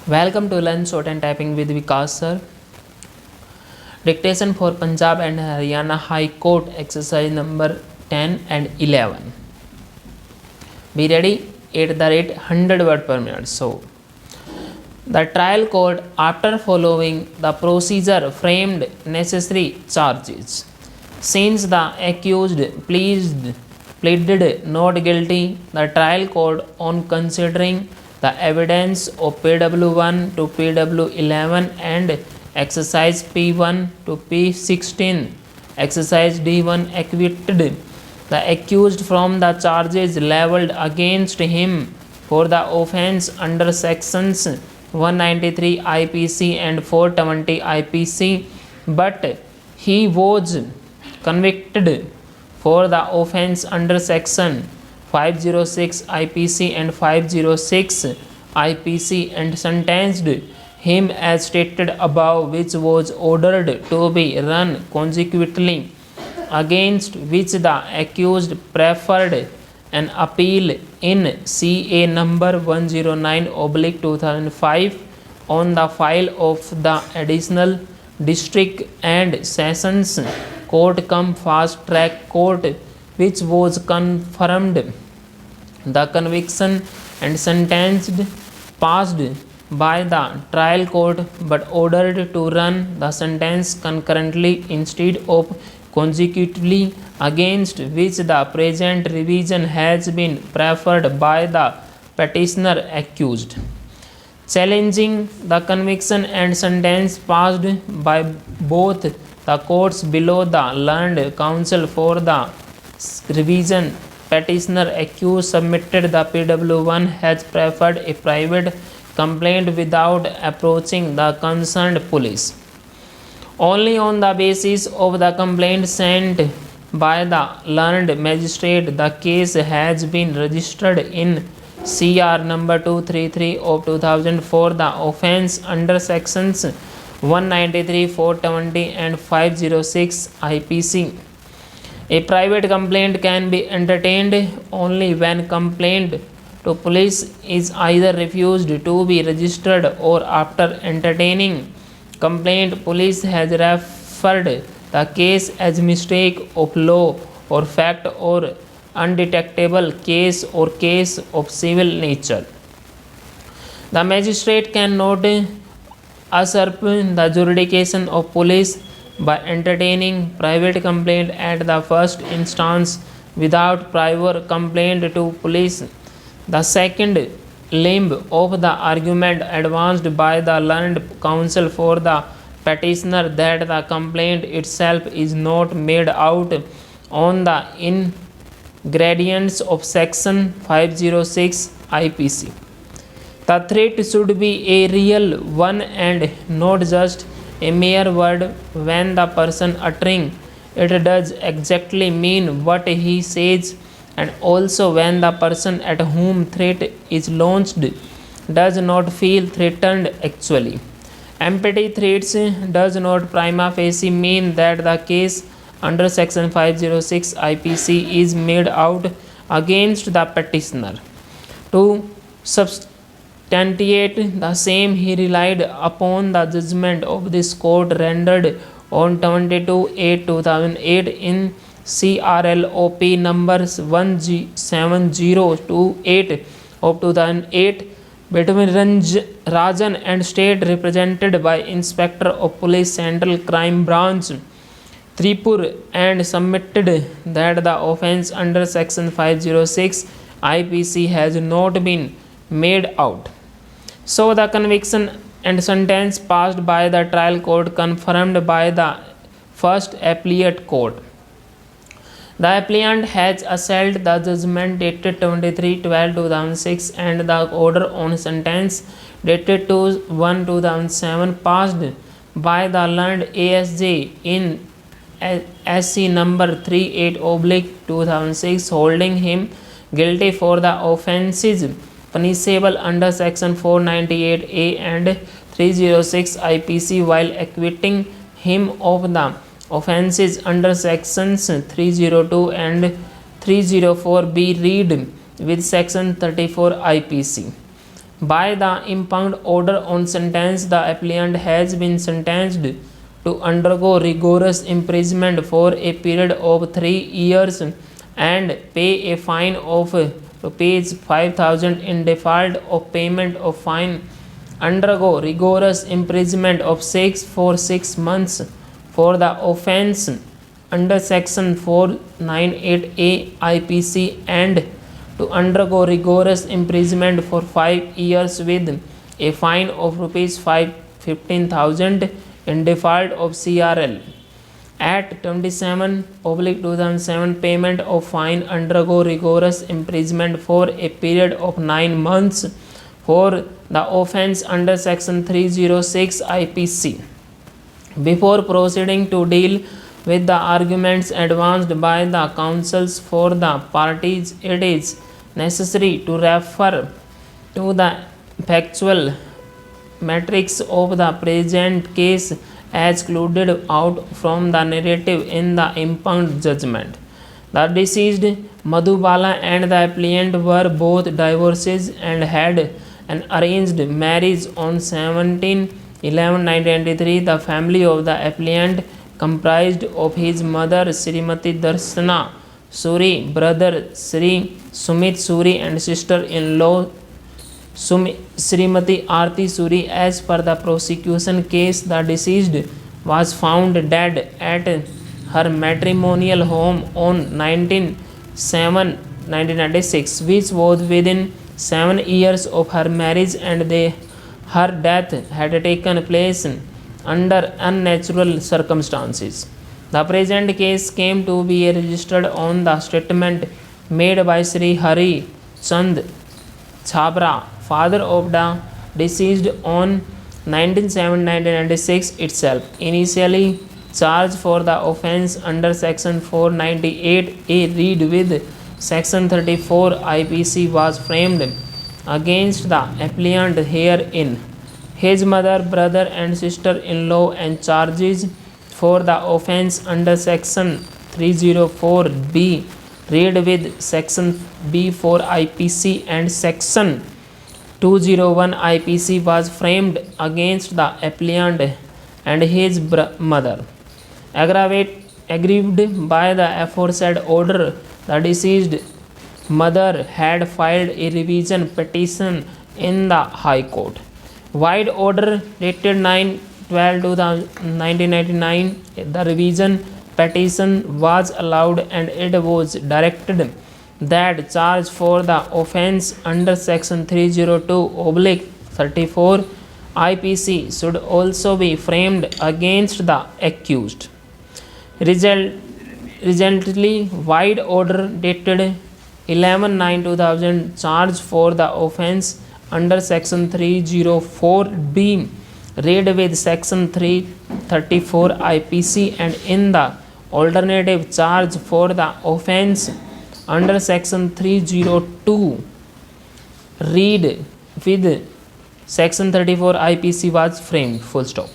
Welcome to Learn Short and Typing with VIKAS Sir. Dictation for Punjab and Haryana High Court exercise number 10 and 11. Be ready at the rate 100 word per minute. So, the trial court, after following the procedure, framed necessary charges. Since the accused pleaded not guilty, the trial court, on considering the evidence of PW1 to PW11 and exercise P1 to P16, exercise D1, acquitted the accused from the charges levelled against him for the offence under sections 193 IPC and 420 IPC, but he was convicted for the offence under section 506 IPC and 506 IPC and sentenced him as stated above, which was ordered to be run consecutively, against which the accused preferred an appeal in CA number 109/2005 on the file of the additional district and sessions court cum fast track court, which was confirmed. The conviction and sentence passed by the trial court, but ordered to run the sentence concurrently instead of consecutively, against which the present revision has been preferred by the petitioner accused. Challenging the conviction and sentence passed by both the courts below, the learned counsel for the revision petitioner accused submitted the PW1 has preferred a private complaint without approaching the concerned police. Only on the basis of the complaint sent by the learned magistrate, the case has been registered in CR number 233 of 2004, the offence under sections 193, 420 and 506 IPC. A private complaint can be entertained only when complaint to police is either refused to be registered or after entertaining complaint, police has referred the case as mistake of law or fact or undetectable case or case of civil nature. The magistrate cannot usurp the jurisdiction of police by entertaining private complaint at the first instance without prior complaint to police. The second limb of the argument advanced by the learned counsel for the petitioner, that the complaint itself is not made out on the ingredients of section 506 IPC. The threat should be a real one and not just a mere word. When the person uttering it does exactly mean what he says, and also when the person at whom threat is launched does not feel threatened actually. Empty threats does not prima facie mean that the case under section 506 IPC is made out against the petitioner. To substantiate the same, he relied upon the judgment of this court rendered on 22/8/2008 in CRLOP numbers 17028 of 2008 between Rajan and State, represented by Inspector of Police, Central Crime Branch, Tripur, and submitted that the offence under section 506 IPC has not been made out. So the conviction and sentence passed by the trial court, confirmed by the first appellate court. The appellant has assailed the judgment dated 23/12/2006 and the order on sentence dated 2/1/2007 passed by the learned ASJ in SC number 38/2006, holding him guilty for the offences punishable under section 498A and 306 IPC, while acquitting him of the offences under sections 302 and 304 be read with section 34 IPC. By the impugned order on sentence, the appellant has been sentenced to undergo rigorous imprisonment for a period of 3 years and pay a fine of rupees 5,000 in default of payment of fine, undergo rigorous imprisonment of 6 months for the offence under section 498A IPC, and to undergo rigorous imprisonment for 5 years with a fine of rupees 15,000 in default of CRL. At 27/2007, payment of fine, undergo rigorous imprisonment for a period of 9 months for the offence under section 306 IPC. Before proceeding to deal with the arguments advanced by the counsels for the parties, it is necessary to refer to the factual matrix of the present case as excluded out from the narrative in the impugned judgment. The deceased Madhubala and the appellant were both divorcees and had an arranged marriage on 17/11/1993. The family of the appellant comprised of his mother Srimati Darshana Suri, brother Sri Sumit Suri, and sister-in-law Srimati Arti Suri. As per the prosecution case, the deceased was found dead at her matrimonial home on 19/7/1996, which was within 7 years of her marriage, and her death had taken place under unnatural circumstances. The present case came to be registered on the statement made by Sri Hari Chand Chhabra, father of the deceased, on 19/7/1996 itself. Initially charged for the offence under section 498A read with section 34 IPC, was framed against the appellant herein, his mother, brother, and sister-in-law, and charges for the offence under section 304B read with section B4 IPC and section 201 IPC was framed against the appellant and his mother. Aggrieved by the aforesaid order, the deceased mother had filed a revision petition in the High Court. Wide order dated 9/12/1999, the revision petition was allowed, and it was directed that charge for the offence under section 302/34 IPC should also be framed against the accused. Resultantly, wide order dated 11/9/2000 charge for the offence under section 304B read with section 334 IPC, and in the alternative charge for the offence under section 302 read with section 34 IPC was framed. Full stop.